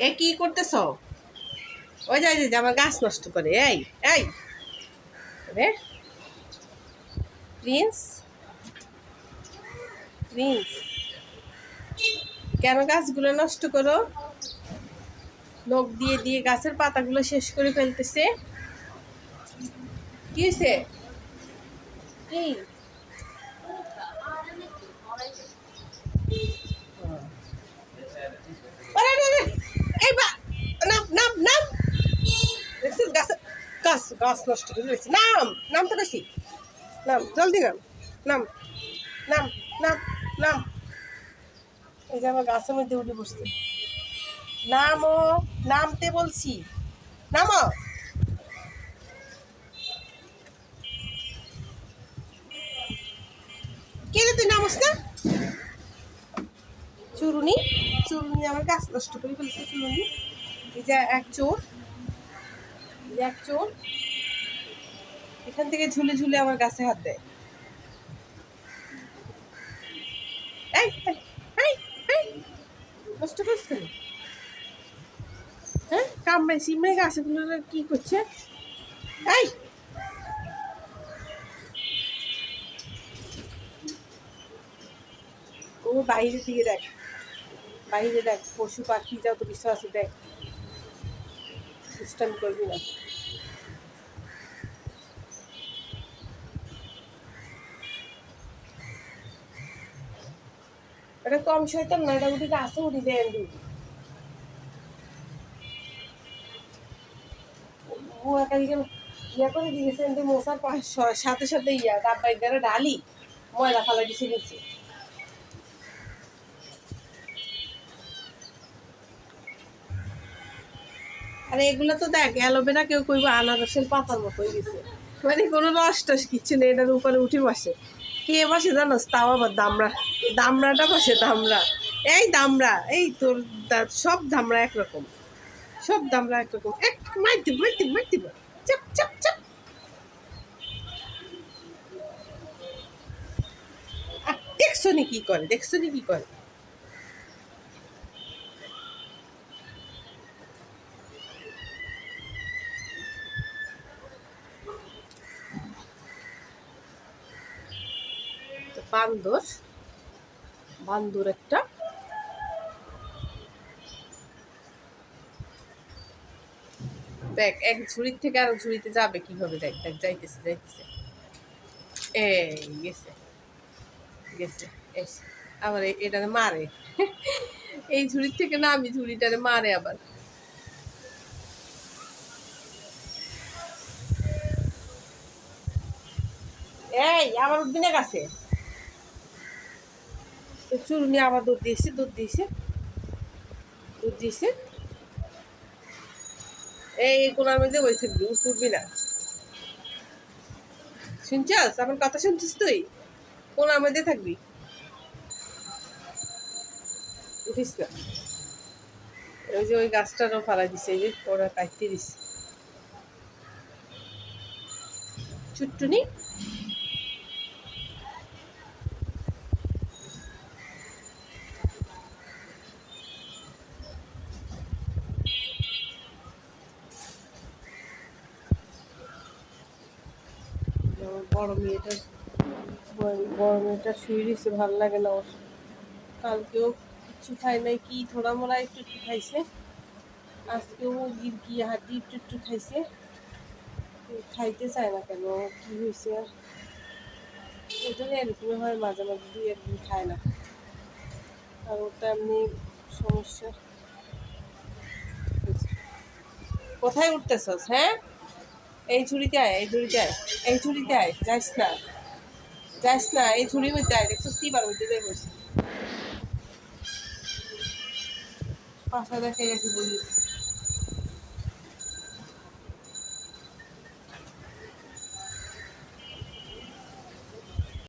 এ কি করতেছ? ওই যাই যে আমার গাছ নষ্ট করে। এই এই রে প্রিন্স, প্রিন্স, কেন গাছগুলো নষ্ট করো? নখ দিয়ে দিয়ে গাছের পাতাগুলো শেষ করে ফেলতেছে। কি হয়েছে? কি এই নাম নাম নাম দেখছিস গাছ গাছ গাছ নষ্ট করে ফেলেছি। নাম নাম তো বেশি নাম, জলদি নাম, নাম নাম নাম নাম। এই যে আমার গাছের মধ্যে উঠে বসছে। নামো, নামতে বলছি, নামো। কে রে তুই নামস না? চুরুনি, চুরুনি আমার গাছ নষ্ট করে ফেলছে। চুরুনি, এই যে এক চোর, এই যে এক চোর এখান থেকে ঝুলে ঝুলে আমার গাছে হাত দেয়। এই এই এই এই নষ্ট করছ কেন? হ্যাঁ, কামড়াই সিমড়ে গাছগুলো কি করছে? এই ও বাইরে দিকে দেখ, বাইরে দেখ, পশু পাখি যত কিছু আছে দেখ, সিস্টেম করবি না। এটা কম শয়তান না, এটা উঠে গাছে উঠে দেয়। ও একাদিকে ইয়া করে দিয়েছেন যে মশার সাথে সাথে ইয়া ডাব্বাই দ্বারা ডালি ময়লা ফালা দিছে নিচে। আর এগুলো তো দেখ অ্যালোভেরা কেউ কইব আনারসের পাতার মতো হয়ে গেছে, মানে কোনো রস টস কিচ্ছু নেই, এটার উপরে উঠে বসে। কে বসে জানোস? তাও আবার দামড়া, দামড়াটা বসে দামড়া। এই দামড়া, এই তোর সব দামড়া একরকম, সব দামড়া একরকম। এক মার দিব মার দিব মার দিব। চাপ চাপ চাপ। দেখছো নি কি করে, দেখছো নি কি করে? বান্দর, বান্দর একটা। দেখ এক ঝুড়ির থেকে আরো ঝুড়িতে যাবে কিভাবে, দেখ দেখ যাইতেছে যাইতেছে। এই গেছে গেছে এসে আবার এটারে মারে। এই ঝুড়ির থেকে না আমি ঝুড়িটারে মারে আবার। এই আবার উঠবি না গাছে? চুরুনি আবার দুধ দিয়েছে, দুধ দিয়েছে, দুধ দিয়েছে। এই কোনার মধ্যে বই থাকবি, উঠবি না। শুনছিস আমার কথা? শুনছিস তুই? কোনার মধ্যে থাকবি, উঠিস না। ওই যে ওই গাছটারও ফালাই দিছে, এই যে ওরা কাটতে দিছে। চুট্টুনি বড় মেয়েটা, বড় মেয়েটা শুয়ে দিছে, ভালো লাগে না ওর। কালকেও কিছু খাই নাই, কি থোড়া মোড়া একটু একটু খাইছে। আজকেও মুরগির কি হাড্ডি একটু একটু খাইছে। খাইতে চায় না কেন, কি হয়েছে? আর ওটা এরকমই হয় মাঝে মাঝে, দুই একদিন খায় না। আর ওটা এমনি সমস্যা। কোথায় উঠতেছস? হ্যাঁ, এই ঝুড়িতে আয়, এই ঝুড়িতে আয়, এই ঝুড়িতে আয়, যাস না, যাস না, এই ঝুড়ির মধ্যে আয়। দেখছস কি বার মধ্যে বসে পাশা দেখে একটু বলিস।